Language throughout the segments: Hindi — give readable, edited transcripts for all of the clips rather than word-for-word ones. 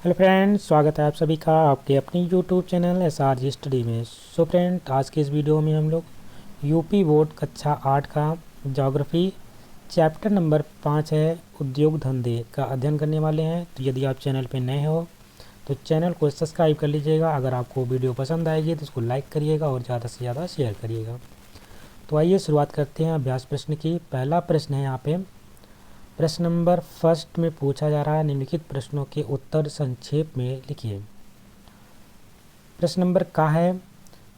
हेलो फ्रेंड्स, स्वागत है आप सभी का आपके अपनी यूट्यूब चैनल SRG स्टडी में। सो फ्रेंड, आज के इस वीडियो में हम लोग यूपी बोर्ड कक्षा 8 का ज्योग्राफी चैप्टर नंबर 5 है उद्योग धंधे का अध्ययन करने वाले हैं। तो यदि आप चैनल पर नए हो तो चैनल को सब्सक्राइब कर लीजिएगा। अगर आपको वीडियो पसंद आएगी तो उसको लाइक करिएगा और ज़्यादा से ज़्यादा शेयर करिएगा। तो आइए शुरुआत करते हैं अभ्यास प्रश्न की। पहला प्रश्न है यहाँ पे, प्रश्न नंबर फर्स्ट में पूछा जा रहा है, निम्नलिखित प्रश्नों के उत्तर संक्षेप में लिखिए। प्रश्न नंबर का है,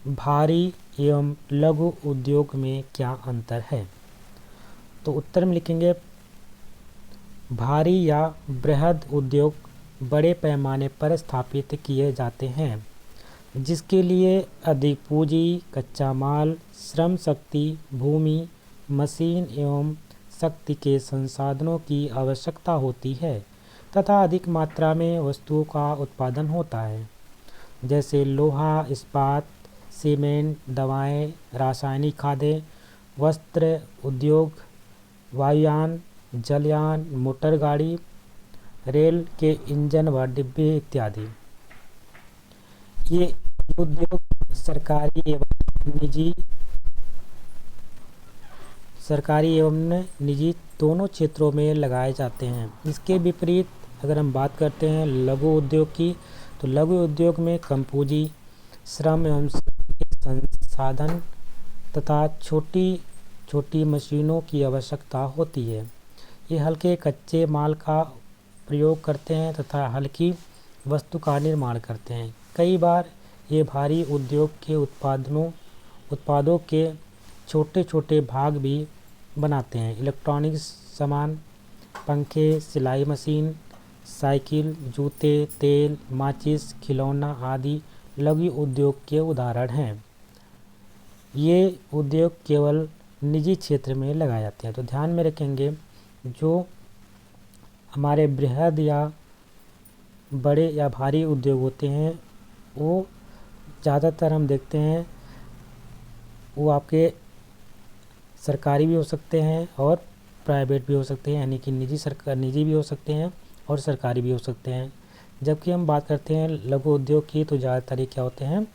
भारी एवं लघु उद्योग में क्या अंतर है। तो उत्तर में लिखेंगे, भारी या बृहद उद्योग बड़े पैमाने पर स्थापित किए जाते हैं जिसके लिए अधिक पूंजी, कच्चा माल, श्रम शक्ति, भूमि, मशीन एवं शक्ति के संसाधनों की आवश्यकता होती है तथा अधिक मात्रा में वस्तुओं का उत्पादन होता है, जैसे लोहा, इस्पात, सीमेंट, दवाएं, रासायनिक खादें, वस्त्र उद्योग, वायुयान, जलयान, मोटर गाड़ी, रेल के इंजन व डिब्बे इत्यादि। ये उद्योग सरकारी एवं निजी दोनों क्षेत्रों में लगाए जाते हैं। इसके विपरीत अगर हम बात करते हैं लघु उद्योग की, तो लघु उद्योग में कम पूंजी, श्रम एवं संसाधन तथा छोटी छोटी मशीनों की आवश्यकता होती है। ये हल्के कच्चे माल का प्रयोग करते हैं तथा हल्की वस्तु का निर्माण करते हैं। कई बार ये भारी उद्योग के उत्पादों के छोटे छोटे भाग भी बनाते हैं। इलेक्ट्रॉनिक्स सामान, पंखे, सिलाई मशीन, साइकिल, जूते, तेल, माचिस, खिलौना आदि लघु उद्योग के उदाहरण हैं। ये उद्योग केवल निजी क्षेत्र में लगाए जाते हैं। तो ध्यान में रखेंगे, जो हमारे बृहद या बड़े या भारी उद्योग होते हैं वो ज़्यादातर हम देखते हैं वो आपके सरकारी भी हो सकते हैं और प्राइवेट भी हो सकते हैं, यानी कि निजी भी हो सकते हैं और सरकारी भी हो सकते हैं। जबकि हम बात करते हैं लघु उद्योग की तो ज़्यादातर क्या होते हैं,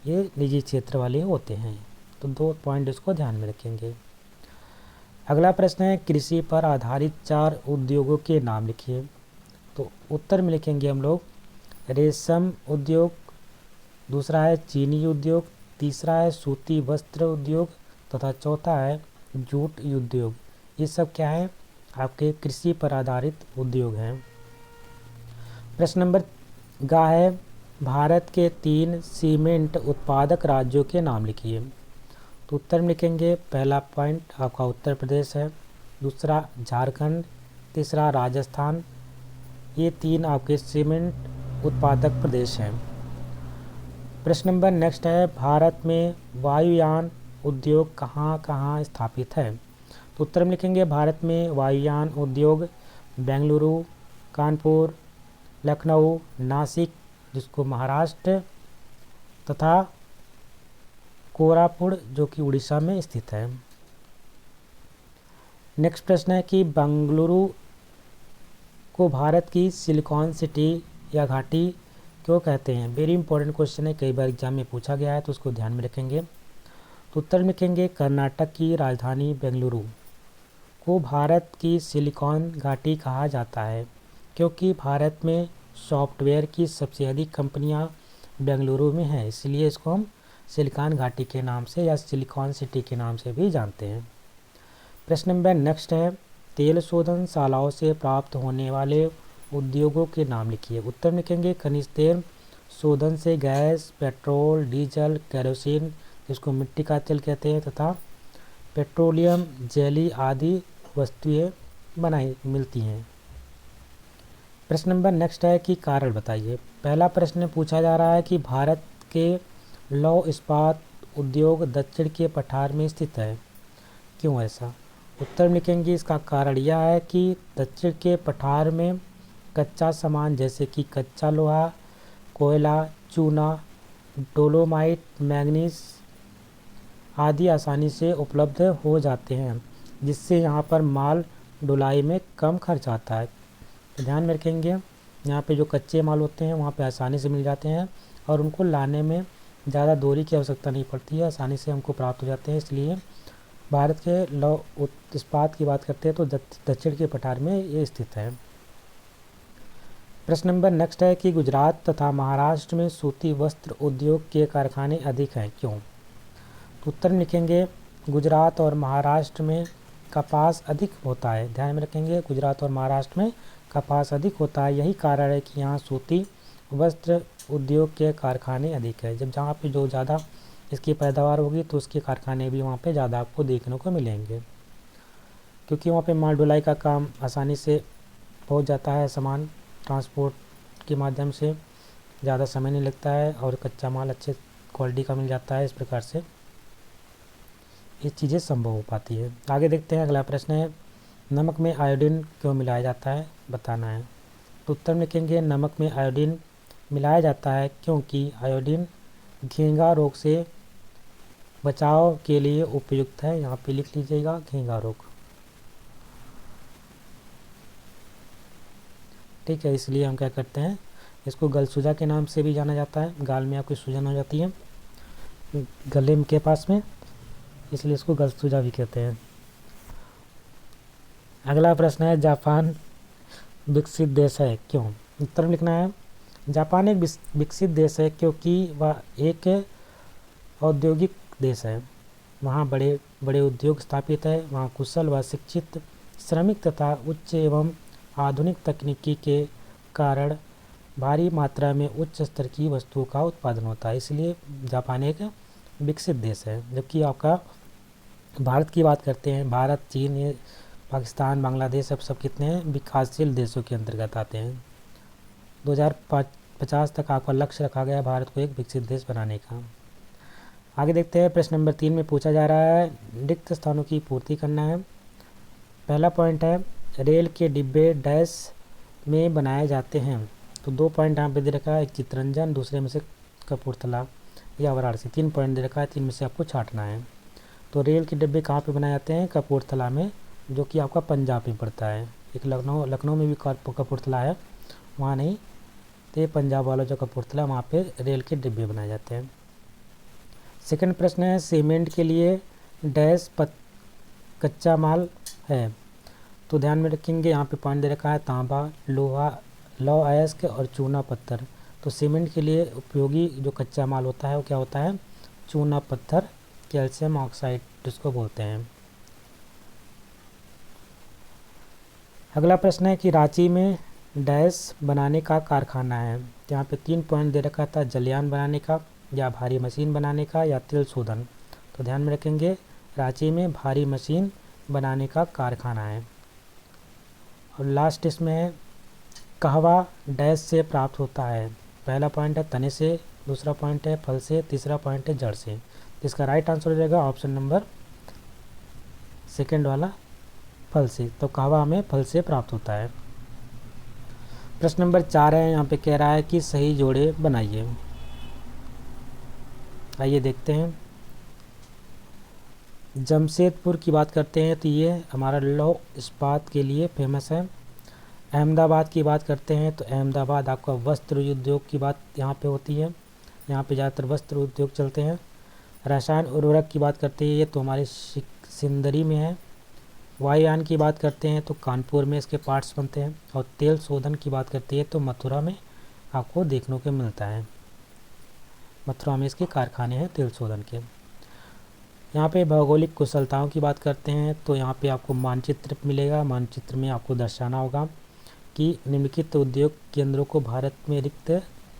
ये निजी क्षेत्र वाले होते हैं। तो 2 पॉइंट इसको ध्यान में रखेंगे। अगला प्रश्न है, कृषि पर आधारित 4 उद्योगों के नाम लिखिए। तो उत्तर में लिखेंगे हम लोग, रेशम उद्योग, दूसरा है चीनी उद्योग, तीसरा है सूती वस्त्र उद्योग तथा चौथा है जूट उद्योग। ये सब क्या है, आपके कृषि पर आधारित उद्योग हैं। प्रश्न नंबर गा है, भारत के 3 सीमेंट उत्पादक राज्यों के नाम लिखिए। तो उत्तर में लिखेंगे, पहला पॉइंट आपका उत्तर प्रदेश है, दूसरा झारखंड, तीसरा राजस्थान। ये 3 आपके सीमेंट उत्पादक प्रदेश हैं। प्रश्न नंबर नेक्स्ट है, भारत में वायुयान उद्योग कहाँ कहाँ स्थापित है। तो उत्तर में लिखेंगे, भारत में वायुयान उद्योग बेंगलुरु, कानपुर, लखनऊ, नासिक जिसको महाराष्ट्र तथा कोरापुट जो कि उड़ीसा में स्थित है। नेक्स्ट प्रश्न है कि बेंगलुरु को भारत की सिलिकॉन सिटी या घाटी क्यों कहते हैं। वेरी इंपॉर्टेंट क्वेश्चन है, कई बार एग्जाम में पूछा गया है तो उसको ध्यान में रखेंगे। तो उत्तर में लिखेंगे, कर्नाटक की राजधानी बेंगलुरु को भारत की सिलिकॉन घाटी कहा जाता है क्योंकि भारत में सॉफ्टवेयर की सबसे अधिक कंपनियां बेंगलुरु में हैं, इसलिए इसको हम सिलिकॉन घाटी के नाम से या सिलिकॉन सिटी के नाम से भी जानते हैं। प्रश्न नंबर नेक्स्ट है, तेल शोधनशालाओं से प्राप्त होने वाले उद्योगों के नाम लिखिए। उत्तर में लिखेंगे, खनिज तेल शोधन से गैस, पेट्रोल, डीजल, केरोसिन जिसको मिट्टी का तेल कहते हैं तथा पेट्रोलियम जेली आदि वस्तुएं मिलती हैं। प्रश्न नंबर नेक्स्ट है कि कारण बताइए। पहला प्रश्न पूछा जा रहा है कि भारत के लौह इस्पात उद्योग दक्षिण के पठार में स्थित है, क्यों ऐसा। उत्तर में लिखेंगे, इसका कारण यह है कि दक्षिण के पठार में कच्चा सामान जैसे कि कच्चा लोहा, कोयला, चूना, डोलोमाइट, मैंगनीज आदि आसानी से उपलब्ध हो जाते हैं, जिससे यहाँ पर माल ढुलाई में कम खर्च आता है। तो ध्यान में रखेंगे, यहाँ पे जो कच्चे माल होते हैं वहाँ पे आसानी से मिल जाते हैं और उनको लाने में ज़्यादा दूरी की आवश्यकता नहीं पड़ती है, आसानी से हमको प्राप्त हो जाते हैं। इसलिए भारत के लौह इस्पात की बात करते हैं तो दक्षिण के पठार में ये स्थित है। प्रश्न नंबर नेक्स्ट है कि गुजरात तथा महाराष्ट्र में सूती वस्त्र उद्योग के कारखाने अधिक हैं, क्यों? तो उत्तर में लिखेंगे गुजरात और महाराष्ट्र में कपास अधिक होता है। ध्यान में रखेंगे, गुजरात और महाराष्ट्र में कपास अधिक होता है, यही कारण है कि यहाँ सूती वस्त्र उद्योग के कारखाने अधिक है। जब जहाँ पे जो ज़्यादा इसकी पैदावार होगी तो उसके कारखाने भी वहाँ पे ज़्यादा आपको देखने को मिलेंगे, क्योंकि वहाँ पे माल ढुलाई का काम आसानी से पहुँच जाता है, सामान ट्रांसपोर्ट के माध्यम से ज़्यादा समय नहीं लगता है और कच्चा माल अच्छे क्वालिटी का मिल जाता है। इस प्रकार से ये चीज़ें संभव हो पाती है। आगे देखते हैं, अगला प्रश्न है नमक में आयोडीन क्यों मिलाया जाता है, बताना है। तो उत्तर में लिखेंगे नमक में आयोडीन मिलाया जाता है क्योंकि आयोडीन घेंघा रोग से बचाव के लिए उपयुक्त है। यहाँ पे लिख लीजिएगा घेंघा रोग, ठीक है। इसलिए हम क्या करते हैं, इसको गलसूजा के नाम से भी जाना जाता है। गाल में आपकी सूजन हो जाती है गले के पास में, इसलिए इसको गलसूजा भी कहते हैं। अगला प्रश्न है जापान विकसित देश है, क्यों? उत्तर में लिखना है जापान एक विकसित देश है क्योंकि वह एक औद्योगिक देश है। वहाँ बड़े बड़े उद्योग स्थापित है, वहाँ कुशल व शिक्षित श्रमिक तथा उच्च एवं आधुनिक तकनीकी के कारण भारी मात्रा में उच्च स्तर की वस्तुओं का उत्पादन होता है, इसलिए जापान एक विकसित देश है। जबकि आपका भारत की बात करते हैं, भारत, चीन, ये पाकिस्तान, बांग्लादेश सब कितने हैं, विकासशील देशों के अंतर्गत आते हैं। 2050 तक आपका लक्ष्य रखा गया भारत को एक विकसित देश बनाने का। आगे देखते हैं, प्रश्न नंबर 3 में पूछा जा रहा है रिक्त स्थानों की पूर्ति करना है। पहला पॉइंट है रेल के डिब्बे डैश में बनाए जाते हैं। तो 2 पॉइंट यहाँ पे दे रखा है, एक चितरंजन, दूसरे में से कपूरथला या वाराणसी। 3 पॉइंट दे रखा है, 3 में से आपको छांटना है। तो रेल के डिब्बे कहाँ पे बनाए जाते हैं, कपूरथला में, जो कि आपका पंजाब में पड़ता है। एक लखनऊ में भी कपूरथला है, वहाँ नहीं, तो ये पंजाब वाला जो कपूरथला, वहाँ पे रेल के डिब्बे बनाए जाते हैं। सेकंड प्रश्न है सीमेंट के लिए डैश कच्चा माल है। तो ध्यान में रखेंगे, यहाँ पे पॉइंट दे रखा है तांबा, लोहा, लौह अयस्क और चूना पत्थर। तो सीमेंट के लिए उपयोगी जो कच्चा माल होता है वो क्या होता है, चूना पत्थर, कैल्शियम ऑक्साइड जिसको बोलते हैं। अगला प्रश्न है कि रांची में डैश बनाने का कारखाना है। यहाँ पे 3 पॉइंट दे रखा था, जलयान बनाने का, या भारी मशीन बनाने का, या तेल शोधन। तो ध्यान में रखेंगे रांची में भारी मशीन बनाने का कारखाना है। और लास्ट इसमें है कहवा डैश से प्राप्त होता है। पहला पॉइंट है तने से, दूसरा पॉइंट है फल से, तीसरा पॉइंट है जड़ से। इसका राइट आंसर हो जाएगा ऑप्शन नंबर सेकंड वाला, फल से। तो कहवा हमें फल से प्राप्त होता है। प्रश्न नंबर 4 है, यहाँ पे कह रहा है कि सही जोड़े बनाइए। आइए देखते हैं। जमशेदपुर की बात करते हैं तो ये हमारा लौह इस्पात के लिए फेमस है। अहमदाबाद की बात करते हैं तो अहमदाबाद आपका वस्त्र उद्योग की बात यहाँ पे होती है, यहाँ पे ज़्यादातर वस्त्र उद्योग चलते हैं। रसायन उर्वरक की बात करते हैं ये तो हमारे सिंदरी में है। वायुयान की बात करते हैं तो कानपुर में इसके पार्ट्स बनते हैं। और तेल शोधन की बात करते हैं तो मथुरा में आपको देखने को मिलता है, मथुरा में इसके कारखाने हैं तेल शोधन के। यहाँ पे भौगोलिक कुशलताओं की बात करते हैं तो यहाँ पे आपको मानचित्र मिलेगा। मानचित्र में आपको दर्शाना होगा कि निम्नलिखित उद्योग केंद्रों को भारत में रिक्त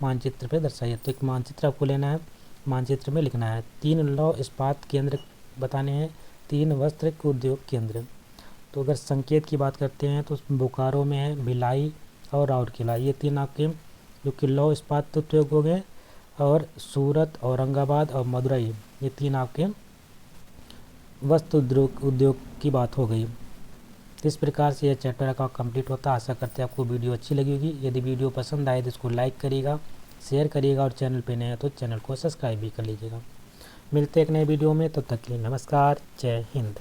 मानचित्र पे दर्शाइए। तो एक मानचित्र आपको लेना है, मानचित्र में लिखना है 3 लौह इस्पात केंद्र बताने हैं, 3 वस्त्र उद्योग केंद्र। तो अगर संकेत की बात करते हैं तो बोकारो में है, भिलाई और राउरकेला, ये 3 आपके जो कि लौह इस्पात उद्योग हो गए। और सूरत, औरंगाबाद और मदुरई, ये 3 आपके वस्त्र उद्योग की बात हो गई। इस प्रकार से यह चैप्टर का कंप्लीट होता है। आशा करते हैं आपको वीडियो अच्छी लगी होगी। यदि वीडियो पसंद आए तो इसको लाइक करिएगा, शेयर करिएगा और चैनल पे नए हैं तो चैनल को सब्सक्राइब भी कर लीजिएगा। मिलते हैं एक नए वीडियो में, तब तक के लिए नमस्कार, जय हिंद।